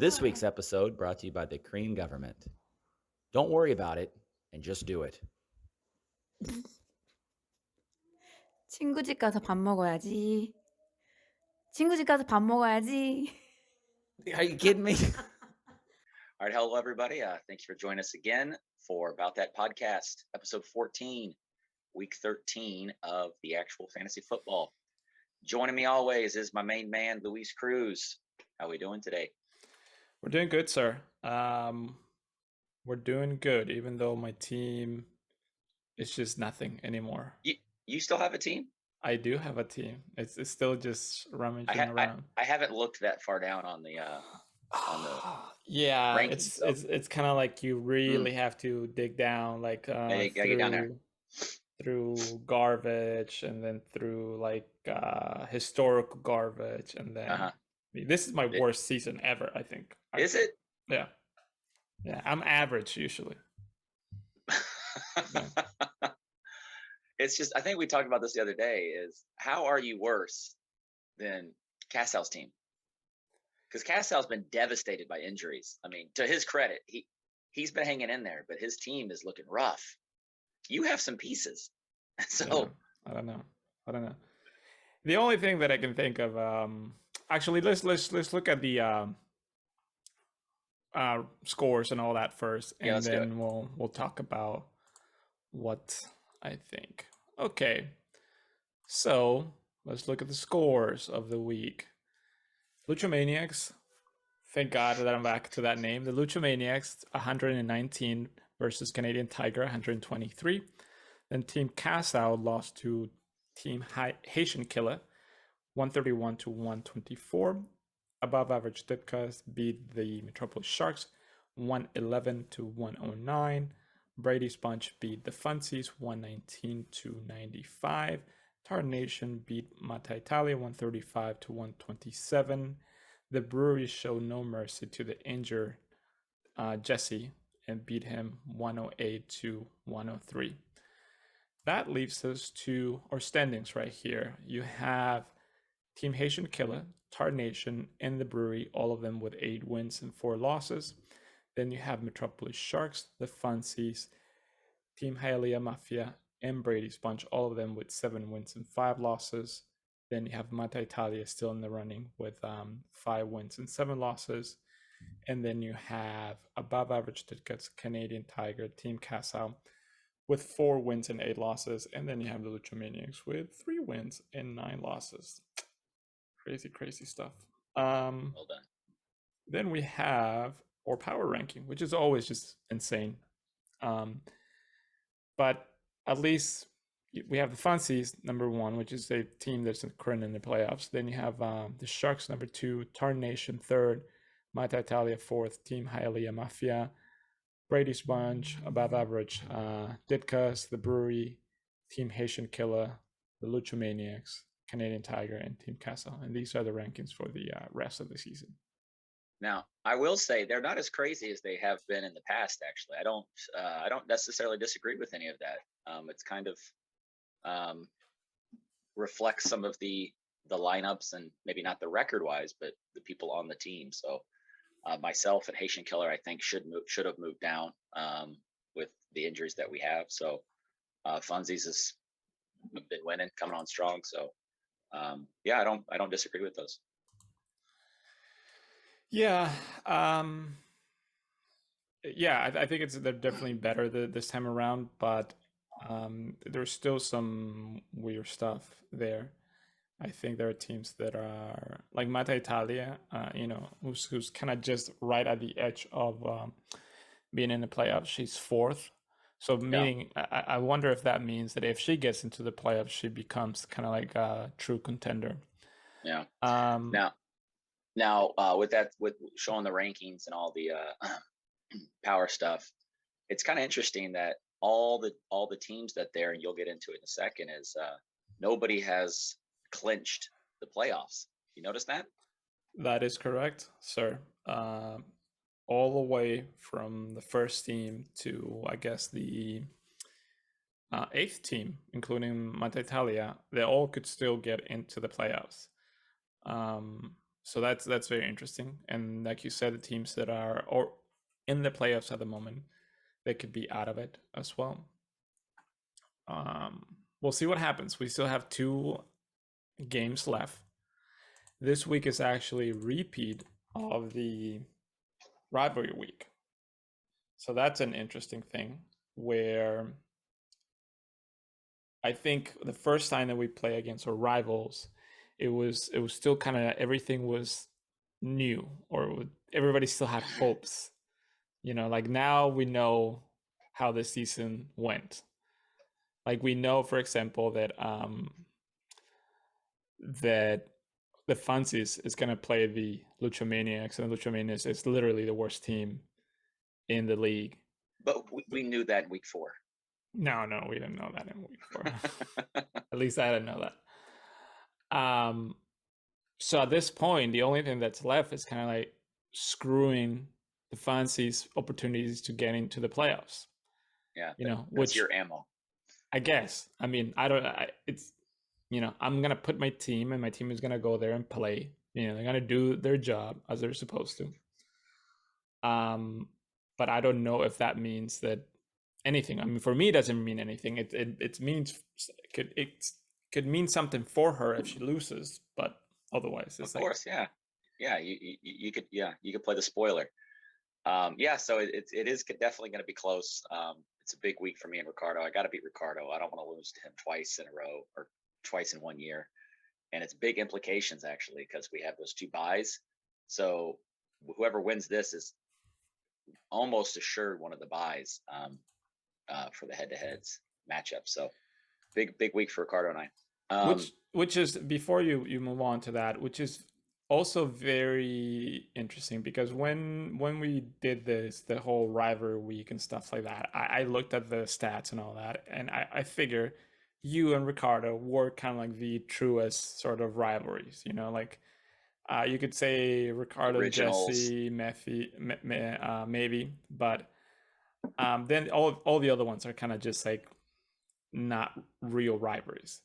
This week's episode brought to you by the Korean government. Don't worry about it and just do it. 친구 집 가서 밥 먹어야지. 친구 집 가서 밥 먹어야지. Are you kidding me? All right, hello everybody. Thank you for joining us again for About That Podcast, episode 14, week 13 of the actual fantasy football. Joining me always is my main man, Luis Cruz. How are we doing today? We're doing good, sir. We're doing good, even though my team is just nothing anymore. You still have a team? I do have a team. It's still just rummaging around. I haven't looked that far down on the yeah, rankings, it's kind of like you really have to dig down, like get down there. Through garbage and then through like historical garbage, and then this is my worst season ever, I think. Is it? Yeah, I'm average usually. Yeah. It's just, I think we talked about this the other day, is how are you worse than Cassal's team? Because Cassal's been devastated by injuries. I mean, to his credit, he's been hanging in there, but his team is looking rough. You have some pieces. So I don't know. The only thing that I can think of, actually, let's look at the scores and all that first, and then we'll talk about what I think. Okay, so let's look at the scores of the week. Luchomaniacs, thank God that I'm back to that name. The Luchomaniacs, 119 versus Canadian Tiger, 123. Then Team Cassau lost to Team Haitian Killer, 131 to 124. Above average Dipcast beat the Metropolis Sharks, 111 to 109. Brady Sponge beat the Funsies, 119 to 95. Tarnation beat Mata Italia, 135 to 127. The Brewery showed no mercy to the injured Jesse and beat him 108 to 103. That leaves us to our standings right here. You have Team Haitian Killer, Tarnation, and the Brewery, all of them with 8 wins and 4 losses. Then you have Metropolis Sharks, the Funsies, Team Hialeah Mafia, and Brady Sponge, all of them with 7 wins and 5 losses. Then you have Mata Italia still in the running with 5 wins and 7 losses. And then you have above average Ditka's Canadian Tiger, Team Cassau, with 4 wins and 8 losses. And then you have the Luchomaniacs with 3 wins and 9 losses. Crazy stuff. Well done. Then we have our power ranking, which is always just insane. But at least we have the Funsies, number 1, which is a team that's current in the playoffs. Then you have the Sharks, number 2, Tarnation, 3rd, Mata Italia, 4th, Team Hialeah Mafia, Brady Sponge, above average, Ditkas, the Brewery, Team Haitian Killer, the Luchomaniacs, Canadian Tiger, and Team Castle. And these are the rankings for the rest of the season. Now, I will say they're not as crazy as they have been in the past. Actually, I don't necessarily disagree with any of that. It's kind of reflects some of the lineups, and maybe not the record-wise, but the people on the team. So myself and Haitian Killer, I think, should have moved down with the injuries that we have. So Funsies has been winning, coming on strong. So yeah, I don't disagree with those. Yeah, I think they're definitely better this time around, but there's still some weird stuff there. I think there are teams that are like Mata Italia, who's kind of just right at the edge of being in the playoffs. She's 4th, so meaning I wonder if that means that if she gets into the playoffs, she becomes kind of like a true contender. Yeah. Now, with showing the rankings and all the power stuff, it's kind of interesting that all the teams that there, and you'll get into it in a second, is nobody has clinched the playoffs. You notice that? That is correct, sir. All the way from the first team to, I guess, the 8th team, including Mata Italia, they all could still get into the playoffs. So that's very interesting. And like you said, the teams that are or in the playoffs at the moment, they could be out of it as well. We'll see what happens. We still have 2 games left. This week is actually a repeat of the rivalry week. So that's an interesting thing where I think the first time that we play against our rivals, it was still kind of everything was new, or everybody still had hopes. Like now we know how the season went. Like we know, for example, that that the Fancies is going to play the Luchomaniacs, and the Luchomaniacs is literally the worst team in the league. But we knew that in week 4. No, we didn't know that in week 4. At least I didn't know that. So at this point, the only thing that's left is kind of like screwing the Fancies' opportunities to get into the playoffs. Yeah, that's which your ammo. I guess. I mean, it's I'm gonna put my team, and my team is gonna go there and play. They're gonna do their job as they're supposed to. But I don't know if that means that anything. I mean, for me, it doesn't mean anything. It means it could mean something for her if she loses, but otherwise, it's of course, yeah. You could play the spoiler. So it is definitely going to be close. It's a big week for me and Ricardo. I got to beat Ricardo. I don't want to lose to him twice in a row or twice in 1 year, and it's big implications actually because we have those 2 buys. So whoever wins this is almost assured one of the buys for the head-to-heads matchup. So big week for Ricardo and I. Which is, before you move on to that, which is also very interesting, because when we did the whole rivalry week and stuff like that, I looked at the stats and all that, and I figure you and Ricardo were kind of like the truest sort of rivalries. Like you could say Ricardo, Originals. Jesse, maybe, but then all the other ones are kind of just like not real rivalries.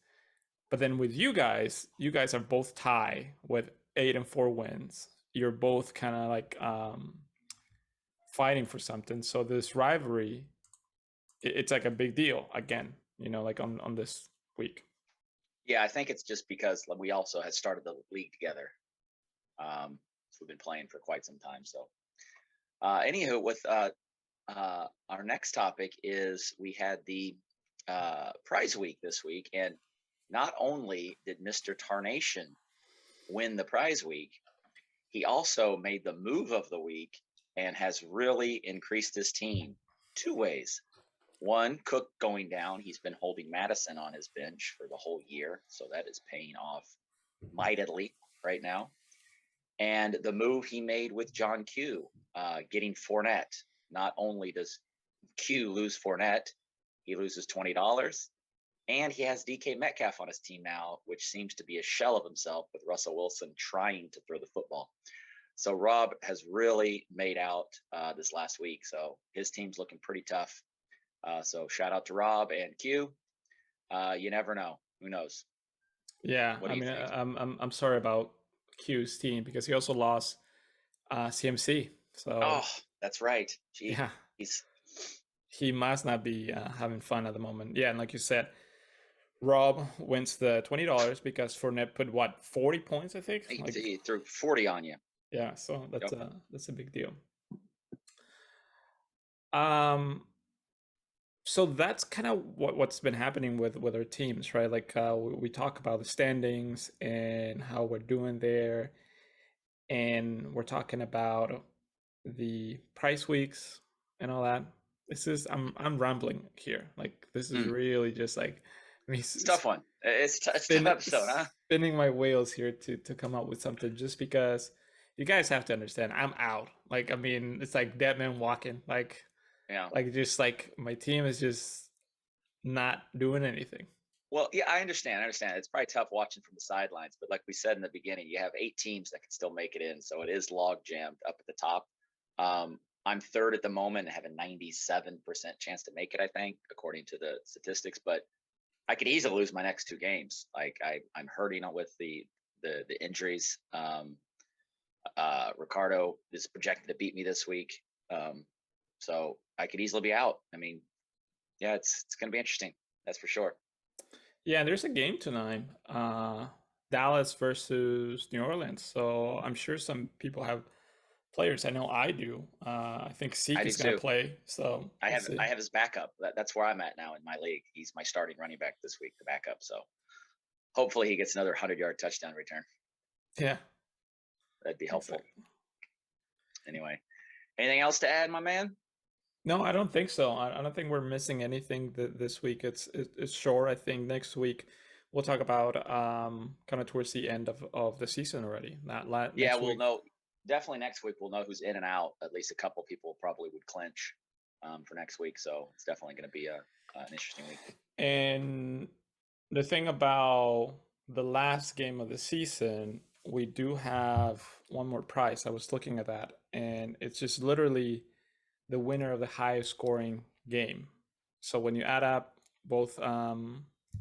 But then with you guys are both tie with 8 and 4 wins. You're both kind of like fighting for something. So this rivalry, it's like a big deal again, like on this week. Yeah, I think it's just because we also had started the league together. So we've been playing for quite some time. So anywho, with our next topic is we had the prize week this week, and not only did Mr. Tarnation win the prize week, he also made the move of the week and has really increased his team 2 ways. One, Cook going down. He's been holding Madison on his bench for the whole year, so that is paying off mightily right now. And the move he made with John Q, getting Fournette. Not only does Q lose Fournette, he loses $20. And he has DK Metcalf on his team now, which seems to be a shell of himself with Russell Wilson trying to throw the football. So Rob has really made out this last week. So his team's looking pretty tough. So shout out to Rob and Q. You never know. Who knows? Yeah, I mean, I'm sorry about Q's team, because he also lost CMC. So that's right. Gee, yeah, he must not be having fun at the moment. Yeah, and like you said, Rob wins the $20 because Fournette put 40 points, I think. He threw 40 on you. Yeah, so that's a big deal. So that's kind of what's been happening with our teams, right? Like we talk about the standings and how we're doing there, and we're talking about the price weeks and all that. I'm rambling here. Like this is really just like it's a tough one. It's a tough episode, huh? Spinning my wheels here to come up with something, just because you guys have to understand I'm out. Like, I mean, it's like dead man walking. Like, yeah, like just like my team is just not doing anything. Well, yeah, I understand. It's probably tough watching from the sidelines, but like we said in the beginning, you have 8 teams that can still make it in, so it is log jammed up at the top. I'm 3rd at the moment and have a 97% chance to make it, I think, according to the statistics. But I could easily lose my next 2 games. Like I'm hurting with the injuries. Ricardo is projected to beat me this week. So I could easily be out. I mean, yeah, it's going to be interesting. That's for sure. Yeah, there's a game tonight. Dallas versus New Orleans. So I'm sure some people have players. I know I do. I think Zeke is going to play. So I have his backup. That's where I'm at now in my league. He's my starting running back this week, the backup. So hopefully he gets another 100-yard touchdown return. Yeah, that'd be helpful. Exactly. Anyway, anything else to add, my man? No, I don't think so. I don't think we're missing anything this week. It's short. I think next week we'll talk about kind of towards the end of the season already. We'll know. Definitely next week we'll know who's in and out. At least a couple people probably would clinch for next week. So it's definitely going to be an interesting week. And the thing about the last game of the season, we do have one more prize. I was looking at that, and it's just literally the winner of the highest scoring game. So when you add up both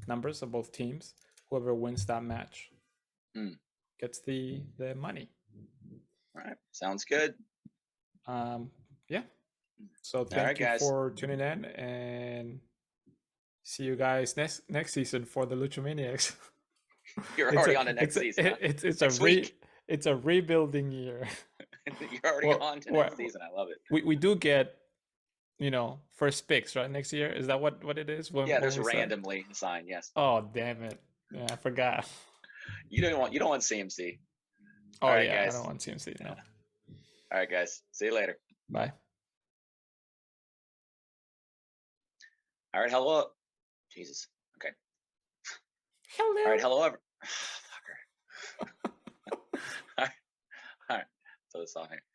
numbers of both teams, whoever wins that match gets the money. All right, sounds good. Yeah. So thank you for tuning in, and see you guys next season for the Luchomaniacs. You're already on the next season. It's a rebuilding year. You're already on to next season. I love it. We do get, first picks, right? Next year. Is that what it is? There's randomly assigned. Yes. Oh, damn it! Yeah, I forgot. You don't want CMC. Oh, right, yeah, guys. I don't want CMC. No. All right, guys. See you later. Bye. All right. Hello. Jesus. Okay. Hello. All right. Hello. Fucker. All right. Throw this on here.